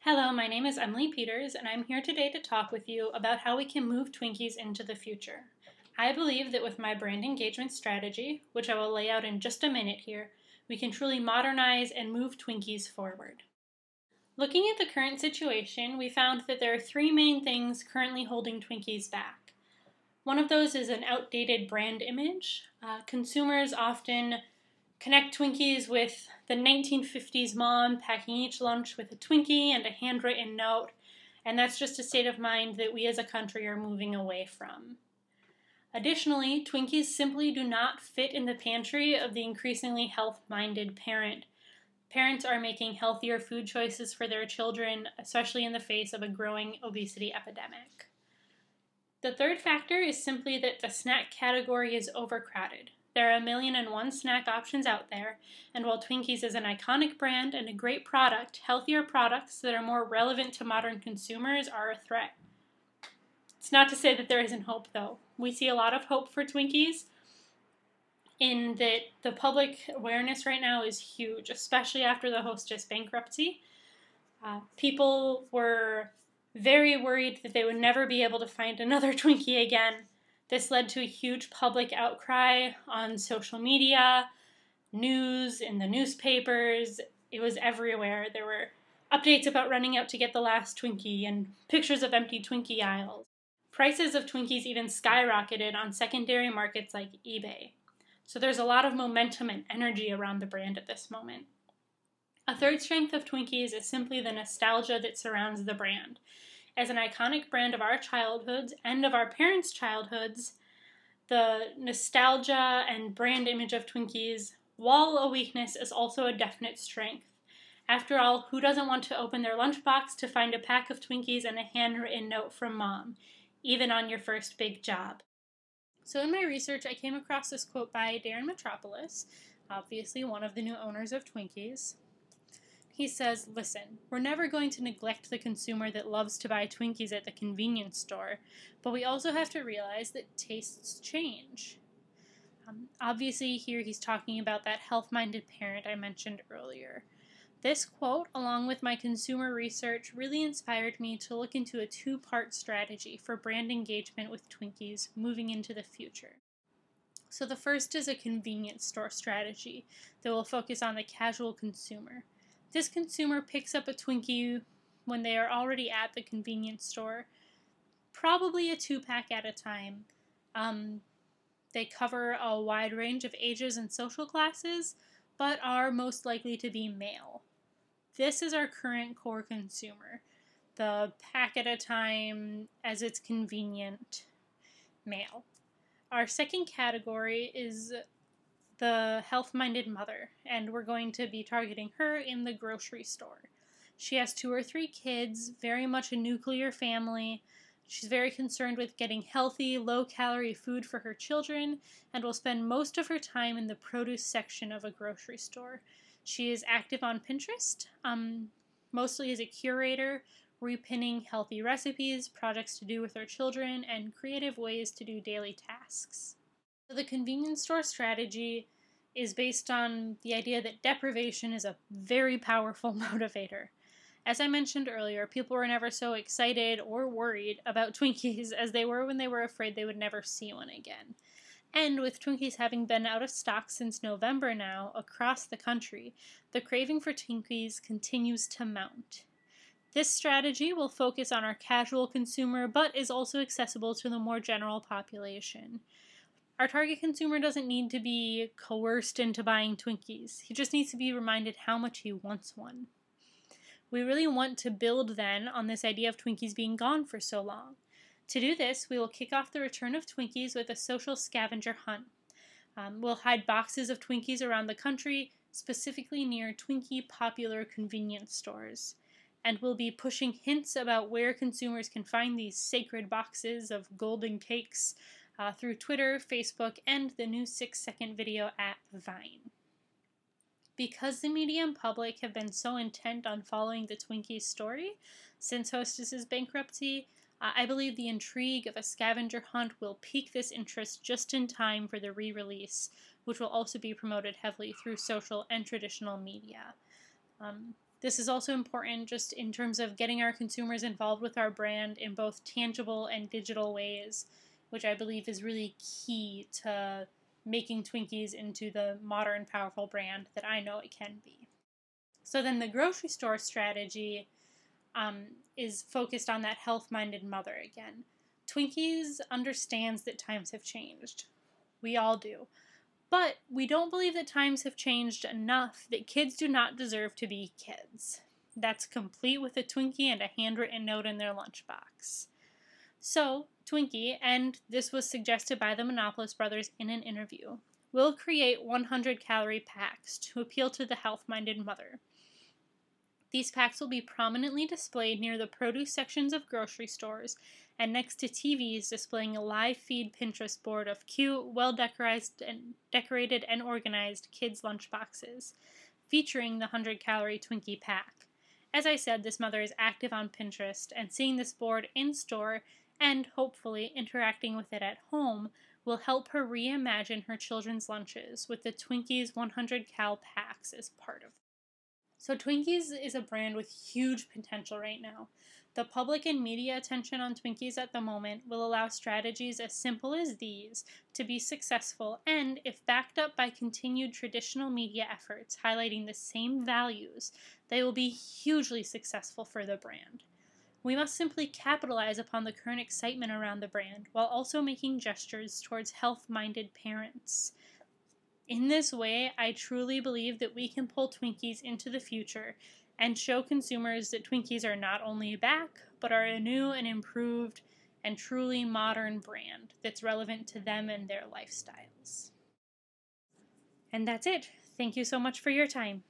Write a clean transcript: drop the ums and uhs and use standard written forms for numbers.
Hello, my name is Emily Peters, and I'm here today to talk with you about how we can move Twinkies into the future. I believe that with my brand engagement strategy, which I will lay out in just a minute here, we can truly modernize and move Twinkies forward. Looking at the current situation, we found that there are three main things currently holding Twinkies back. One of those is an outdated brand image. Consumers often connect Twinkies with the 1950s mom packing each lunch with a Twinkie and a handwritten note, and that's just a state of mind that we as a country are moving away from. Additionally, Twinkies simply do not fit in the pantry of the increasingly health-minded parent. Parents are making healthier food choices for their children, especially in the face of a growing obesity epidemic. The third factor is simply that the snack category is overcrowded. There are 1,000,001 snack options out there, and while Twinkies is an iconic brand and a great product, healthier products that are more relevant to modern consumers are a threat. It's not to say that there isn't hope, though. We see a lot of hope for Twinkies in that the public awareness right now is huge, especially after the Hostess bankruptcy. People were very worried that they would never be able to find another Twinkie again. This led to a huge public outcry on social media, news, in the newspapers. It was everywhere. There were updates about running out to get the last Twinkie and pictures of empty Twinkie aisles. Prices of Twinkies even skyrocketed on secondary markets like eBay. So there's a lot of momentum and energy around the brand at this moment. A third strength of Twinkies is simply the nostalgia that surrounds the brand. As an iconic brand of our childhoods and of our parents' childhoods, the nostalgia and brand image of Twinkies, while a weakness, is also a definite strength. After all, who doesn't want to open their lunchbox to find a pack of Twinkies and a handwritten note from mom, even on your first big job? So in my research, I came across this quote by Darren Metropolis, obviously one of the new owners of Twinkies. He says, "Listen, we're never going to neglect the consumer that loves to buy Twinkies at the convenience store, but we also have to realize that tastes change." Obviously, here he's talking about that health-minded parent I mentioned earlier. This quote, along with my consumer research, really inspired me to look into a two-part strategy for brand engagement with Twinkies moving into the future. So the first is a convenience store strategy that will focus on the casual consumer. This consumer picks up a Twinkie when they are already at the convenience store, probably a 2-pack at a time. They cover a wide range of ages and social classes, but are most likely to be male. This is our current core consumer, the pack at a time, as it's convenient, male. Our second category is the health-minded mother, and we're going to be targeting her in the grocery store. She has 2 or 3 kids, very much a nuclear family. She's very concerned with getting healthy, low-calorie food for her children, and will spend most of her time in the produce section of a grocery store. She is active on Pinterest, mostly as a curator, repinning healthy recipes, projects to do with her children, and creative ways to do daily tasks. So the convenience store strategy is based on the idea that deprivation is a very powerful motivator. As I mentioned earlier, people were never so excited or worried about Twinkies as they were when they were afraid they would never see one again. And with Twinkies having been out of stock since November now across the country, the craving for Twinkies continues to mount. This strategy will focus on our casual consumer, but is also accessible to the more general population. Our target consumer doesn't need to be coerced into buying Twinkies. He just needs to be reminded how much he wants one. We really want to build then on this idea of Twinkies being gone for so long. To do this, we will kick off the return of Twinkies with a social scavenger hunt. We'll hide boxes of Twinkies around the country, specifically near Twinkie popular convenience stores. And we'll be pushing hints about where consumers can find these sacred boxes of golden cakes through Twitter, Facebook, and the new 6-second video app Vine. Because the media and public have been so intent on following the Twinkies story since Hostess's bankruptcy, I believe the intrigue of a scavenger hunt will pique this interest just in time for the re-release, which will also be promoted heavily through social and traditional media. This is also important just in terms of getting our consumers involved with our brand in both tangible and digital ways, which I believe is really key to making Twinkies into the modern, powerful brand that I know it can be. So then the grocery store strategy is focused on that health-minded mother again. Twinkies understands that times have changed. We all do. But we don't believe that times have changed enough that kids do not deserve to be kids. That's complete with a Twinkie and a handwritten note in their lunchbox. So, Twinkie, and this was suggested by the Monopolis brothers in an interview, will create 100-calorie packs to appeal to the health-minded mother. These packs will be prominently displayed near the produce sections of grocery stores and next to TVs displaying a live feed Pinterest board of cute, decorated and organized kids' lunchboxes, featuring the 100-calorie Twinkie pack. As I said, this mother is active on Pinterest, and seeing this board in store and, hopefully, interacting with it at home will help her reimagine her children's lunches with the Twinkies 100-cal packs as part of it. So Twinkies is a brand with huge potential right now. The public and media attention on Twinkies at the moment will allow strategies as simple as these to be successful, and if backed up by continued traditional media efforts highlighting the same values, they will be hugely successful for the brand. We must simply capitalize upon the current excitement around the brand while also making gestures towards health-minded parents. In this way, I truly believe that we can pull Twinkies into the future and show consumers that Twinkies are not only back, but are a new and improved and truly modern brand that's relevant to them and their lifestyles. And that's it. Thank you so much for your time.